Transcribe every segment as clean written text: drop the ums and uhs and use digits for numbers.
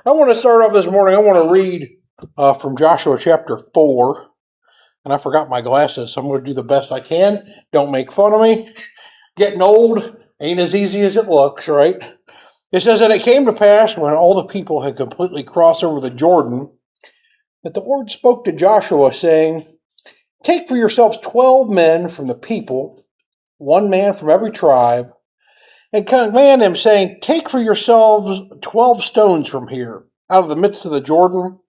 I want to start off this morning. I want to read from Joshua chapter 4. And I forgot my glasses, so I'm going to do the best I can. Don't make fun of me. Getting old ain't as easy as it looks, right? It says, "And it came to pass when all the people had completely crossed over the Jordan, that the Lord spoke to Joshua, saying, Take for yourselves 12 men from the people, one man from every tribe, and command them, saying, Take for yourselves 12 stones from here, out of the midst of the Jordan,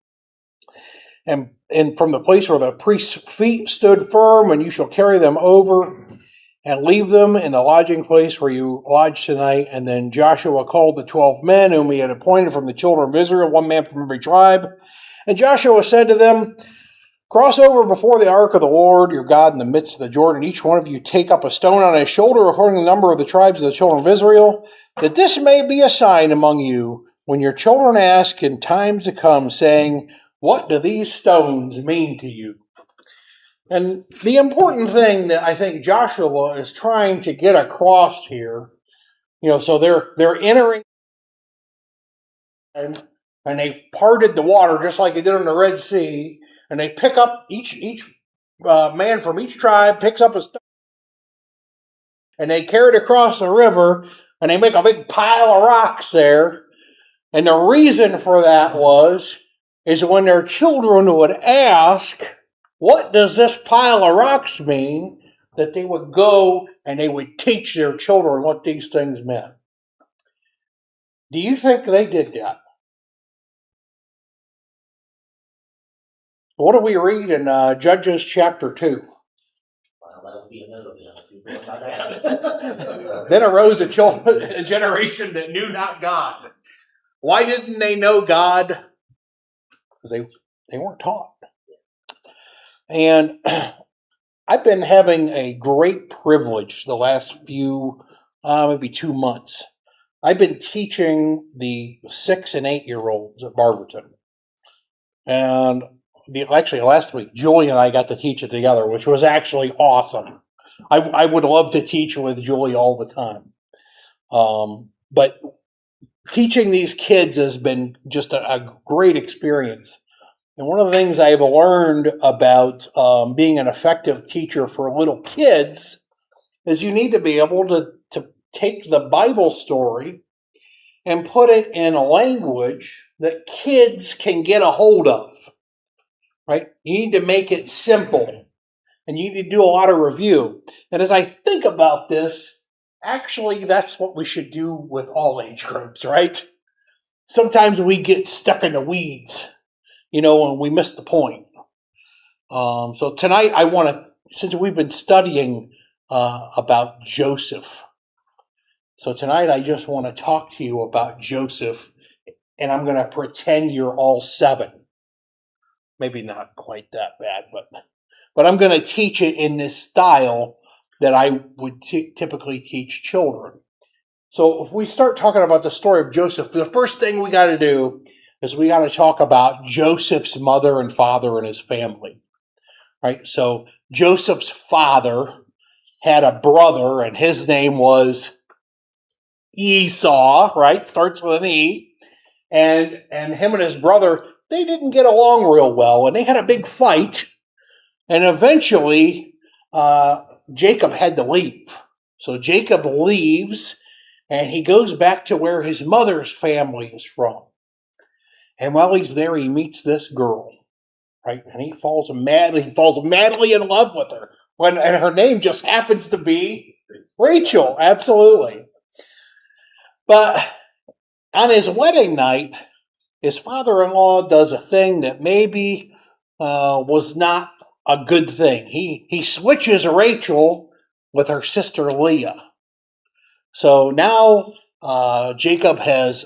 and from the place where the priest's feet stood firm, and you shall carry them over, and leave them in the lodging place where you lodge tonight. And then Joshua called the 12 men whom he had appointed from the children of Israel, one man from every tribe. And Joshua said to them, Cross over before the ark of the Lord your God in the midst of the Jordan. Each one of you take up a stone on his shoulder according to the number of the tribes of the children of Israel, that this may be a sign among you when your children ask in times to come, saying, What do these stones mean to you? And the important thing that I think Joshua is trying to get across here, so they're entering and they parted the water just like they did on the Red Sea, and they pick up each man from each tribe picks up a stone, and they carry it across the river, and they make a big pile of rocks there. And the reason for that is when their children would ask, what does this pile of rocks mean, that they would go and they would teach their children what these things meant. Do you think they did that? What do we read in Judges chapter 2? Well, that'll be another one. Then arose a generation that knew not God. Why didn't they know God? Because they weren't taught. And I've been having a great privilege the last few, maybe 2 months. I've been teaching the 6 and 8-year-olds at Barberton. And actually last week, Julie and I got to teach it together, which was actually awesome. I would love to teach with Julie all the time. But teaching these kids has been just a great experience. And one of the things I've learned about being an effective teacher for little kids is you need to be able to take the Bible story and put it in a language that kids can get a hold of, right? You need to make it simple, and you need to do a lot of review. And as I think about this, actually, that's what we should do with all age groups, right? Sometimes we get stuck in the weeds, and we miss the point. So tonight I want to, since we've been studying about Joseph, so tonight I just want to talk to you about Joseph, and I'm going to pretend you're all 7. Maybe not quite that bad, but I'm going to teach it in this style that I would typically teach children. So if we start talking about the story of Joseph, the first thing we got to do is we got to talk about Joseph's mother and father and his family, right? So Joseph's father had a brother, and his name was Esau, right? Starts with an E. And him and his brother, they didn't get along real well, and they had a big fight. And eventually, Jacob had to leave. So Jacob leaves, and he goes back to where his mother's family is from. And while he's there, he meets this girl, right? And he falls madly in love with her. And her name just happens to be Rachel, absolutely. But on his wedding night, his father-in-law does a thing that maybe was not a good thing. He switches Rachel with her sister Leah. So now Jacob has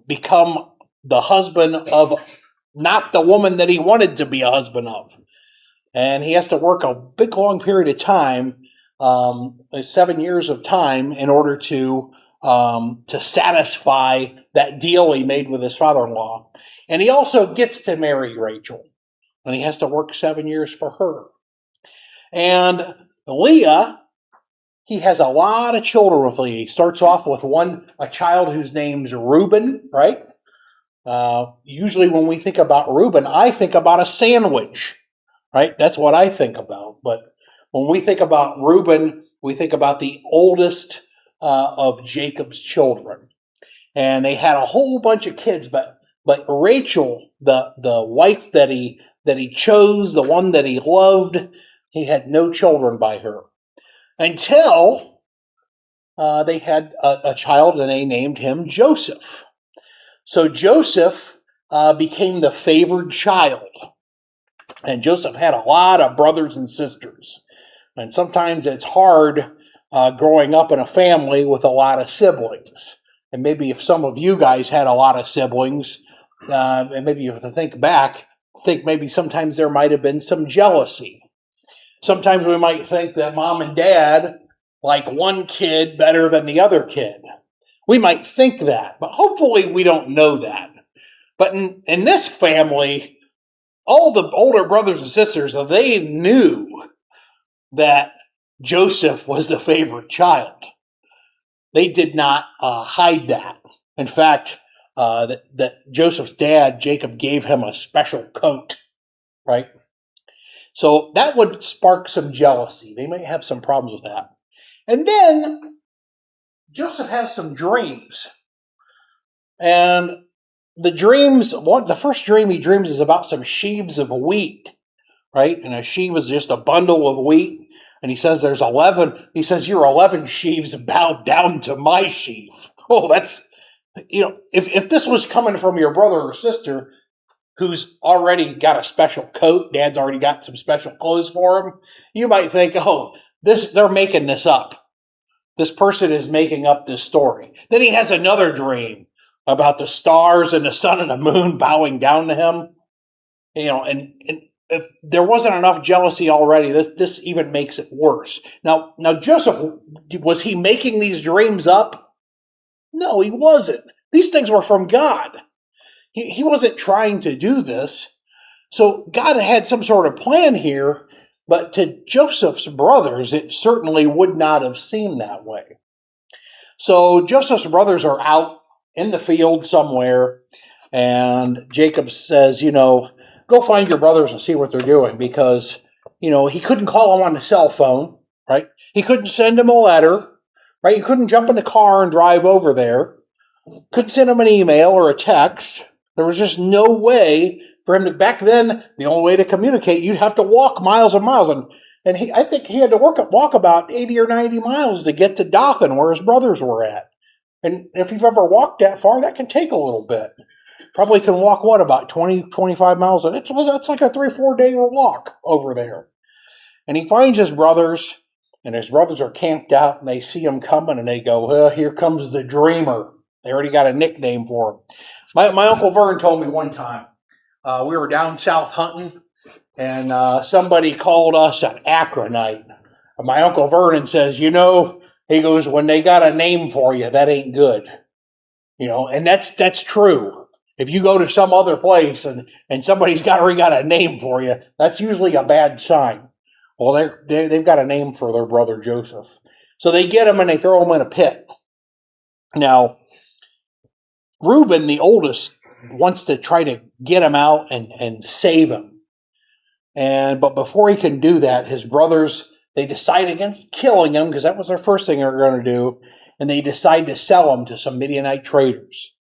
become the husband of not the woman that he wanted to be a husband of. And he has to work a big, long period of time, 7 years of time, in order to satisfy that deal he made with his father-in-law. And he also gets to marry Rachel. And he has to work 7 years for her. And Leah, he has a lot of children with Leah. He starts off with a child whose name's Reuben, right? Usually when we think about Reuben, I think about a sandwich, right? That's what I think about. But when we think about Reuben, we think about the oldest of Jacob's children. And they had a whole bunch of kids, but Rachel, the wife that he chose, the one that he loved, he had no children by her until they had a child, and they named him Joseph. So Joseph became the favored child, and Joseph had a lot of brothers and sisters, and sometimes it's hard growing up in a family with a lot of siblings. And maybe if some of you guys had a lot of siblings, and maybe you have to think back, think maybe sometimes there might have been some jealousy. Sometimes we might think that mom and dad like one kid better than the other kid. We might think that, but hopefully we don't know that. But in this family, all the older brothers and sisters, they knew that Joseph was the favorite child. They did not hide that. In fact, that Joseph's dad, Jacob, gave him a special coat, right? So that would spark some jealousy. They may have some problems with that. And then Joseph has some dreams. And the first dream he dreams is about some sheaves of wheat, right? And a sheaf is just a bundle of wheat. And he says there's 11. He says, your 11 sheaves bowed down to my sheaf. Oh, that's, if this was coming from your brother or sister who's already got a special coat, dad's already got some special clothes for him, you might think, oh, they're making this up. This person is making up this story. Then he has another dream about the stars and the sun and the moon bowing down to him. And if there wasn't enough jealousy already, this even makes it worse. Now Joseph, was he making these dreams up? No, he wasn't. These things were from God. He wasn't trying to do this. So God had some sort of plan here, but to Joseph's brothers, it certainly would not have seemed that way. So Joseph's brothers are out in the field somewhere, and Jacob says, go find your brothers and see what they're doing, because, he couldn't call them on the cell phone, right? He couldn't send them a letter, right? He couldn't jump in the car and drive over there. Couldn't send them an email or a text. There was just no way for him to, back then, the only way to communicate, you'd have to walk miles and miles. And I think he had to walk about 80 or 90 miles to get to Dothan, where his brothers were at. And if you've ever walked that far, that can take a little bit. Probably can walk, about 20, 25 miles. It's like a 3-4 day walk over there. And he finds his brothers, and his brothers are camped out, and they see him coming, and they go, well, here comes the dreamer. They already got a nickname for him. My Uncle Vern told me one time, we were down south hunting, and somebody called us an acronite. And my Uncle Vernon says, he goes, when they got a name for you, that ain't good. And that's true. If you go to some other place and somebody's already got a name for you, that's usually a bad sign. Well, they've got a name for their brother Joseph. So they get him and they throw him in a pit. Now, Reuben, the oldest, wants to try to get him out and save him. But before he can do that, his brothers, they decide against killing him, because that was their first thing they were going to do. And they decide to sell him to some Midianite traders.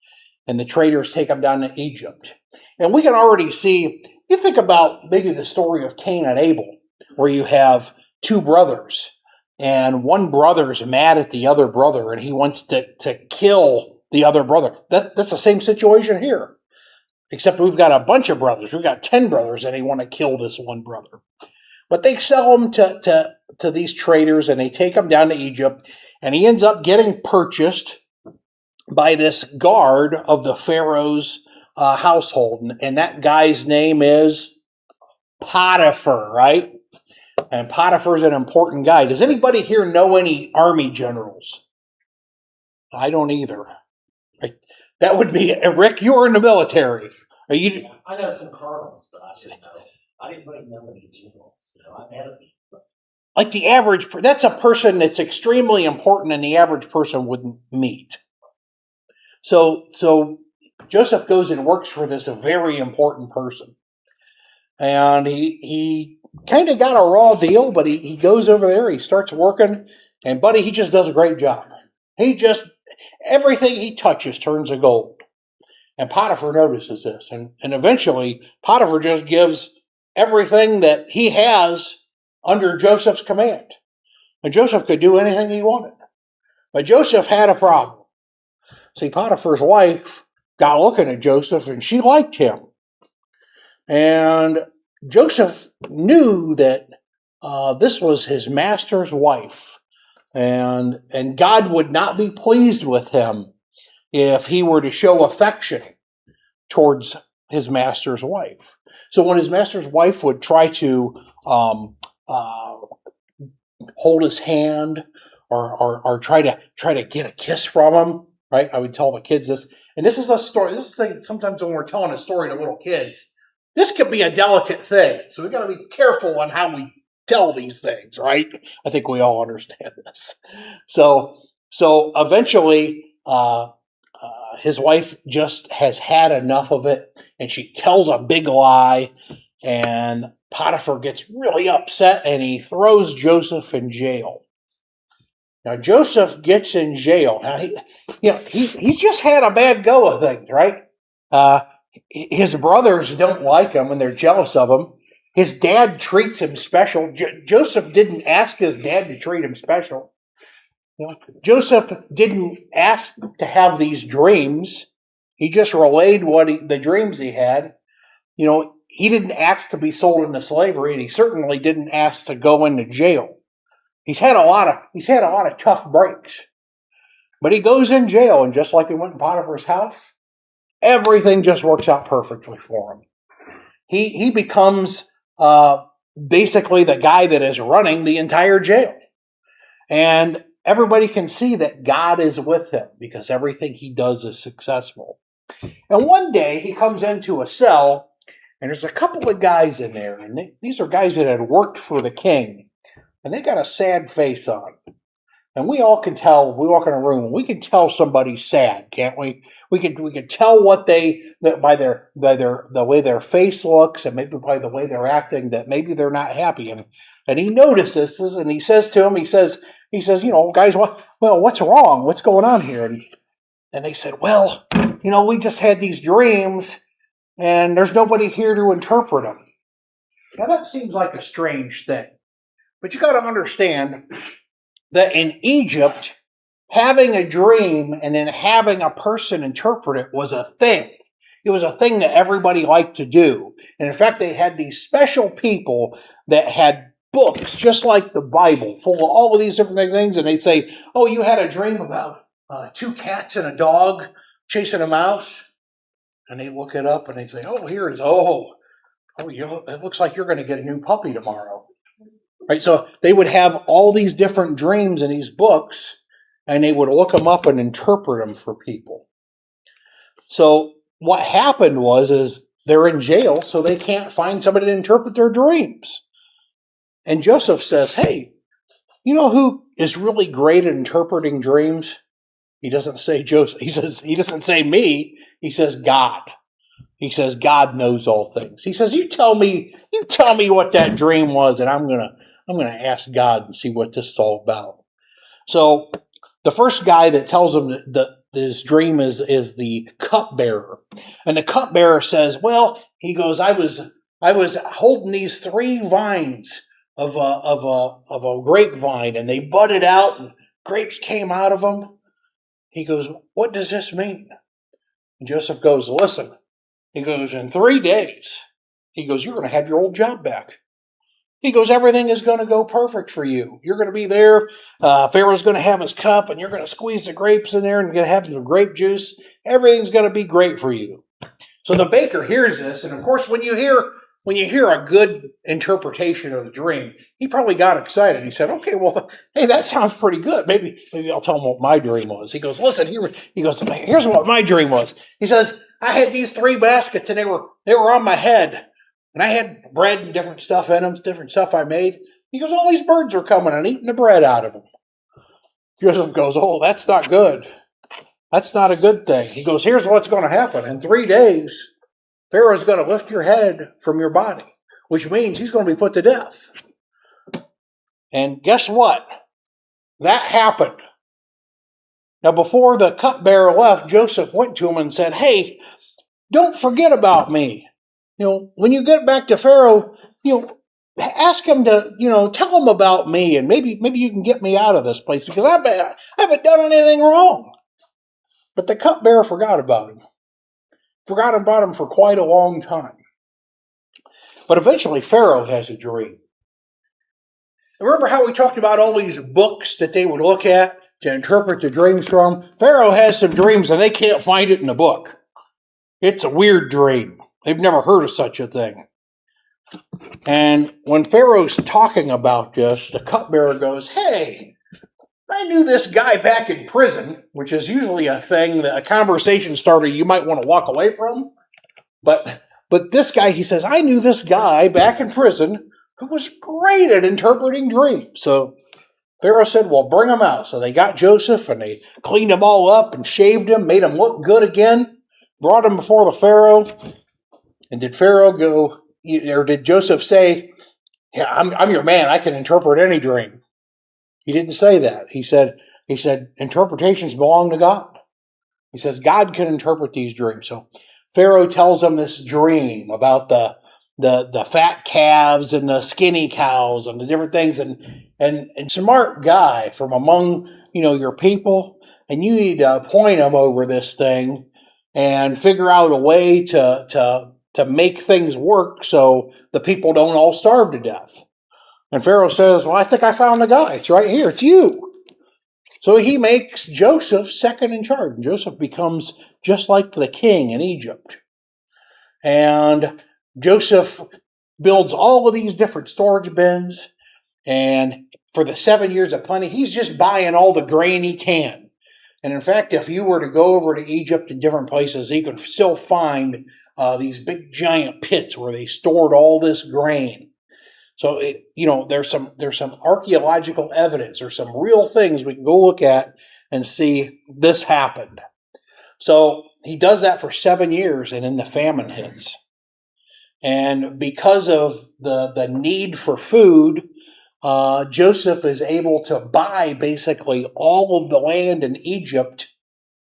And the traders take him down to Egypt. And we can already see, you think about maybe the story of Cain and Abel, where you have two brothers, and one brother is mad at the other brother, and he wants to kill the other brother. That's the same situation here. Except we've got a bunch of brothers. We've got 10 brothers, and they want to kill this one brother. But they sell him to these traders, and they take him down to Egypt, and he ends up getting purchased by this guard of the Pharaoh's household. And that guy's name is Potiphar, right? And Potiphar's an important guy. Does anybody here know any army generals? I don't either. That would be, Rick, you're in the military. Are you? I know some colonels, but I didn't know. I didn't really know any generals. I've had a few. Like the average, that's a person that's extremely important and the average person wouldn't meet. So Joseph goes and works for this very important person. And he kind of got a raw deal, but he goes over there, he starts working, and buddy, he just does a great job. Everything he touches turns to gold. And Potiphar notices this, and eventually Potiphar just gives everything that he has under Joseph's command. And Joseph could do anything he wanted. But Joseph had a problem. See, Potiphar's wife got looking at Joseph, and she liked him. And Joseph knew that this was his master's wife, and God would not be pleased with him if he were to show affection towards his master's wife. So when his master's wife would try to hold his hand or try to get a kiss from him, right? I would tell the kids this, and this is a story. This is the thing. Sometimes when we're telling a story to little kids, this could be a delicate thing. So we got to be careful on how we tell these things, right? I think we all understand this. So eventually, his wife just has had enough of it, and she tells a big lie, and Potiphar gets really upset, and he throws Joseph in jail. Now Joseph gets in jail. Now he's just had a bad go of things, right? His brothers don't like him, and they're jealous of him. His dad treats him special. Joseph didn't ask his dad to treat him special. Joseph didn't ask to have these dreams. He just relayed the dreams he had. He didn't ask to be sold into slavery, and he certainly didn't ask to go into jail. He's had a lot of tough breaks. But he goes in jail, and just like he went in Potiphar's house, everything just works out perfectly for him. He becomes basically the guy that is running the entire jail. And everybody can see that God is with him because everything he does is successful. And one day he comes into a cell, and there's a couple of guys in there. And these are guys that had worked for the king. And they got a sad face on. And we all can tell, if we walk in a room, we can tell somebody's sad, can't we? We can tell by the way their face looks, and maybe by the way they're acting, that maybe they're not happy. And he notices this, and he says to him, he says, guys, what's wrong? What's going on here? And they said, we just had these dreams, and there's nobody here to interpret them. Now that seems like a strange thing, but you got to understand that in Egypt, having a dream and then having a person interpret it was a thing. It was a thing that everybody liked to do. And in fact, they had these special people that had books, just like the Bible, full of all of these different things. And they'd say, you had a dream about 2 cats and a dog chasing a mouse. And they look it up and they say, here it is. It looks like you're going to get a new puppy tomorrow. Right, so they would have all these different dreams in these books, and they would look them up and interpret them for people. So what happened is they're in jail, so they can't find somebody to interpret their dreams. And Joseph says, hey, you know who is really great at interpreting dreams? He doesn't say Joseph. He doesn't say me. He says God. He says God knows all things. He says, you tell me what that dream was, and I'm gonna ask God and see what this is all about. So the first guy that tells him that his dream is the cupbearer. And the cupbearer says, he goes, I was holding these 3 vines of a grapevine, and they budded out and grapes came out of them. He goes, what does this mean? And Joseph goes, listen. He goes, in 3 days, he goes, you're going to have your old job back. He goes, everything is going to go perfect for you. You're going to be there. Pharaoh's going to have his cup, and you're going to squeeze the grapes in there, and you're going to have some grape juice. Everything's going to be great for you. So the baker hears this, and of course, when you hear a good interpretation of the dream, he probably got excited. He said, okay, hey, that sounds pretty good. Maybe I'll tell him what my dream was. He goes, listen, here's what my dream was. He says, I had these 3 baskets, and they were on my head. And I had bread and different stuff in them, different stuff I made. He goes, all these birds are coming and eating the bread out of them. Joseph goes, that's not good. That's not a good thing. He goes, here's what's going to happen. In 3 days, Pharaoh's going to lift your head from your body, which means he's going to be put to death. And guess what? That happened. Now, before the cupbearer left, Joseph went to him and said, hey, don't forget about me. When you get back to Pharaoh, ask him to, tell him about me, and maybe you can get me out of this place because I haven't done anything wrong. But the cupbearer forgot about him. Forgot about him for quite a long time. But eventually Pharaoh has a dream. Remember how we talked about all these books that they would look at to interpret the dreams from? Pharaoh has some dreams and they can't find it in the book. It's a weird dream. They've never heard of such a thing. And when Pharaoh's talking about this, the cupbearer goes, hey, I knew this guy back in prison, which is usually a thing, a conversation starter you might want to walk away from. But this guy, he says, I knew this guy back in prison who was great at interpreting dreams. So Pharaoh said, well, bring him out. So they got Joseph and they cleaned him all up and shaved him, made him look good again, brought him before the Pharaoh. And did Pharaoh go, or did Joseph say, yeah, I'm your man, I can interpret any dream? He didn't say that. He said interpretations belong to God. He says God can interpret these dreams. So Pharaoh tells him this dream about the fat calves and the skinny cows and the different things, and smart guy from among your people, and you need to appoint him over this thing and figure out a way to make things work so the people don't all starve to death. And Pharaoh says, well, I think I found the guy. It's right here. It's you. So he makes Joseph second in charge. And Joseph becomes just like the king in Egypt. And Joseph builds all of these different storage bins. And for the 7 years of plenty, he's just buying all the grain he can. And in fact, if you were to go over to Egypt in different places, you could still find these big giant pits where they stored all this grain. So, there's some archaeological evidence or some real things we can go look at and see this happened. So he does that for 7 years, and then the famine hits. And because of the need for food, Joseph is able to buy basically all of the land in Egypt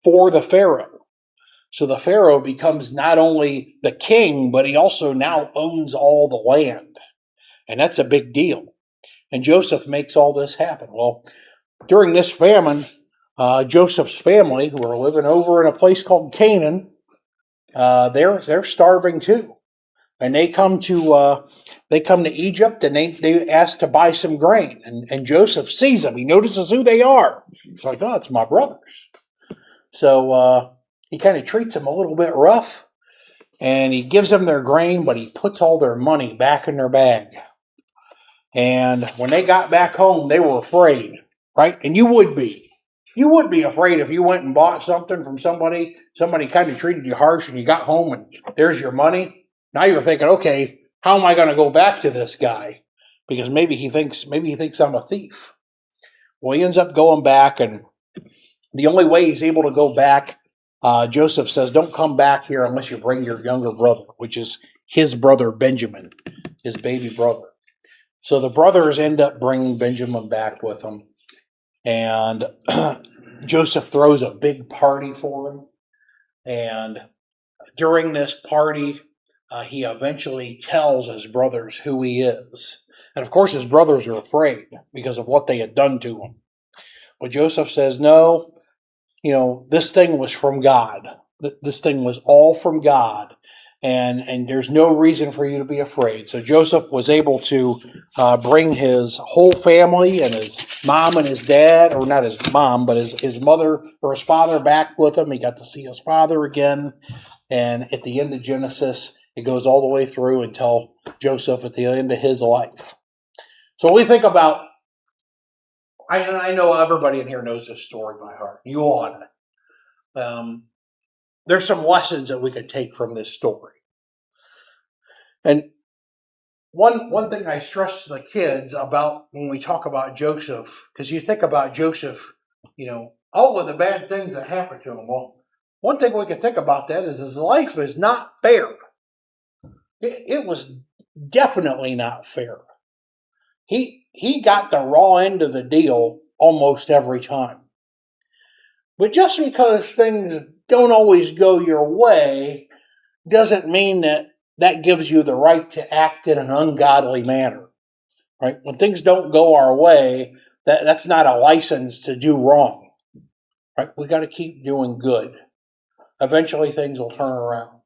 for the Pharaoh. So the Pharaoh becomes not only the king, but he also now owns all the land. And that's a big deal. And Joseph makes all this happen. Well, during this famine, Joseph's family, who are living over in a place called Canaan, they're starving too. And they come to Egypt, and they ask to buy some grain. And Joseph sees them. He notices who they are. He's like, oh, it's my brothers. So he kind of treats them a little bit rough. And he gives them their grain, but he puts all their money back in their bag. And when they got back home, they were afraid, right? And you would be. You would be afraid if you went and bought something from somebody kind of treated you harsh, and you got home and there's your money. Now you're thinking, okay, how am I going to go back to this guy? Because maybe he thinks I'm a thief. Well, he ends up going back, and the only way he's able to go back, Joseph says, don't come back here unless you bring your younger brother, which is his brother Benjamin, his baby brother. So the brothers end up bringing Benjamin back with them. And Joseph throws a big party for him. And during this party, he eventually tells his brothers who he is. And of course, his brothers are afraid because of what they had done to him. But Joseph says, no, this thing was from God. This thing was all from God. And there's no reason for you to be afraid. So Joseph was able to bring his whole family and his mom and his dad, or not his mom, but his mother or his father back with him. He got to see his father again. And at the end of Genesis, it goes all the way through until Joseph at the end of his life. So we think about, I know everybody in here knows this story by heart. You ought to. There's some lessons that we could take from this story. And one thing I stress to the kids about when we talk about Joseph, because you think about Joseph, all of the bad things that happened to him. Well, one thing we can think about that is his life is not fair. It was definitely not fair. He got the raw end of the deal almost every time. But just because things don't always go your way doesn't mean that gives you the right to act in an ungodly manner. Right? When things don't go our way, that's not a license to do wrong. Right? We got to keep doing good. Eventually things will turn around.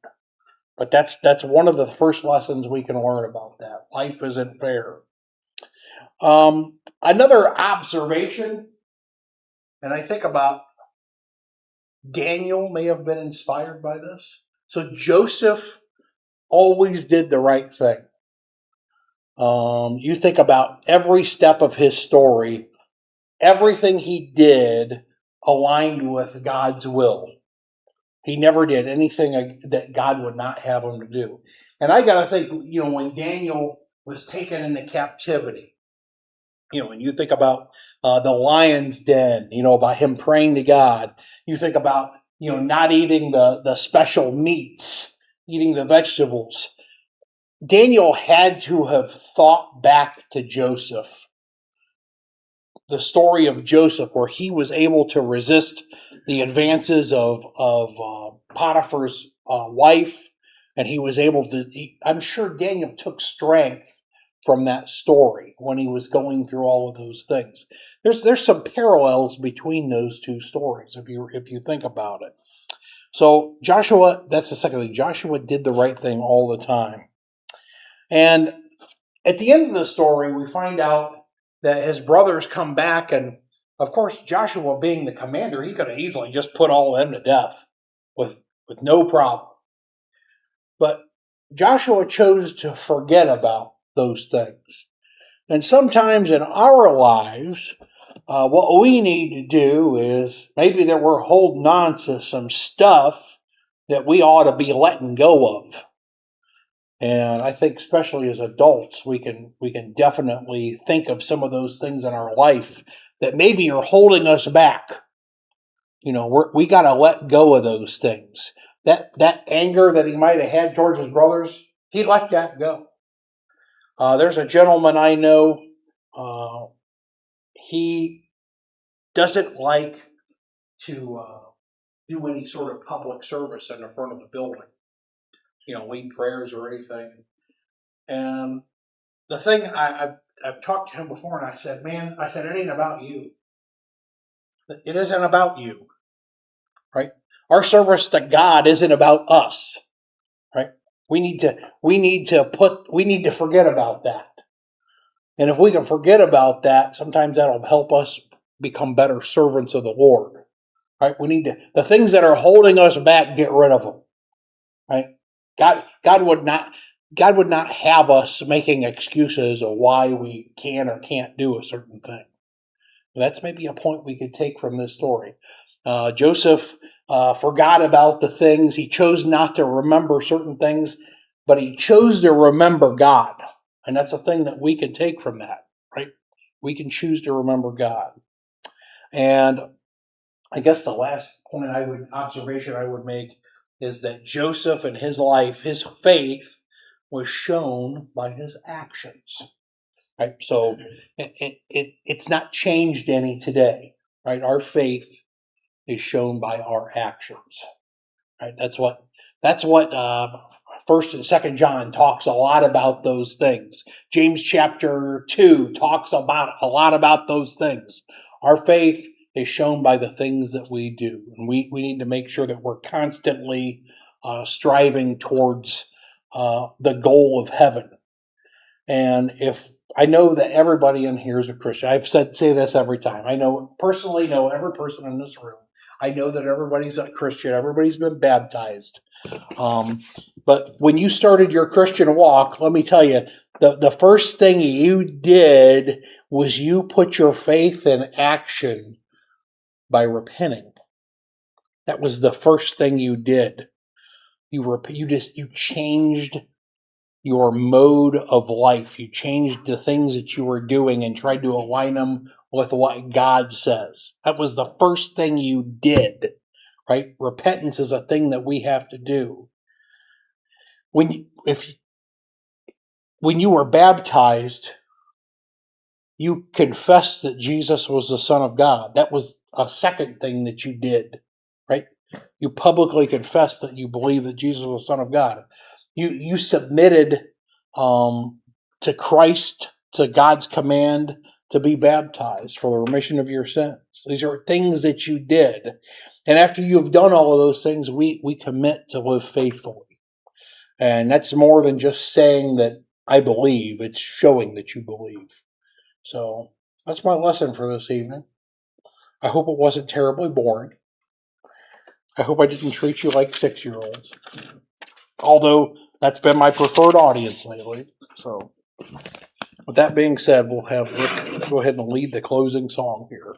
But that's one of the first lessons we can learn about that. Life isn't fair. Another observation, and I think about Daniel may have been inspired by this. So Joseph always did the right thing. You think about every step of his story, everything he did aligned with God's will. He never did anything that God would not have him to do. And I got to think, when Daniel was taken into captivity, when you think about the lion's den, about him praying to God, you think about, not eating the special meats, eating the vegetables. Daniel had to have thought back to Joseph, the story of Joseph, where he was able to resist the advances of Potiphar's wife, and he was able to. I'm sure Daniel took strength from that story when he was going through all of those things. There's some parallels between those two stories if you think about it. So Joshua, that's the second thing. Joshua did the right thing all the time. And at the end of the story, we find out that his brothers come back, and of course, Joshua being the commander, he could have easily just put all of them to death with no problem. But Joshua chose to forget about those things. And sometimes in our lives, what we need to do is maybe that we're holding on to some stuff that we ought to be letting go of. And I think especially as adults, we can definitely think of some of those things in our life that maybe are holding us back. We got to let go of those things. That anger that he might have had towards his brothers, he let that go. There's a gentleman I know. He doesn't like to do any sort of public service in the front of the building. Lead prayers or anything. And the thing I've talked to him before, and I said, man, it ain't about you. It isn't about you, right? Our service to God isn't about us, right? We need to forget about that. And if we can forget about that, sometimes that'll help us become better servants of the Lord, right? The things that are holding us back, get rid of them, right? God would not have us making excuses of why we can or can't do a certain thing. That's maybe a point we could take from this story. Joseph forgot about the things. He chose not to remember certain things, but he chose to remember God. And that's a thing that we can take from that, right? We can choose to remember God. And I guess the last observation I would make is that Joseph in his life, his faith was shown by his actions. Right? So it's not changed any today. Right? Our faith is shown by our actions. Right? That's what First and Second John talks a lot about those things. James chapter 2 talks a lot about those things. Our faith is shown by the things that we do, and we need to make sure that we're constantly striving towards the goal of heaven. And if I know that everybody in here is a Christian, say this every time. I personally know every person in this room. I know that everybody's a Christian. Everybody's been baptized. But when you started your Christian walk, let me tell you, the first thing you did was you put your faith in action by repenting. That was the first thing you did. You changed your mode of life. You changed the things that you were doing and tried to align them with what God says. That was the first thing you did, right? Repentance is a thing that we have to do. When you were baptized, you confessed that Jesus was the Son of God. That was a second thing that you did, right? You publicly confessed that you believe that Jesus was the Son of God. You submitted to Christ, to God's command to be baptized for the remission of your sins. These are things that you did. And after you've done all of those things, we commit to live faithfully. And that's more than just saying that I believe. It's showing that you believe. So that's my lesson for this evening. I hope it wasn't terribly boring. I hope I didn't treat you like 6-year-olds. Although that's been my preferred audience lately. So with that being said, let's go ahead and lead the closing song here.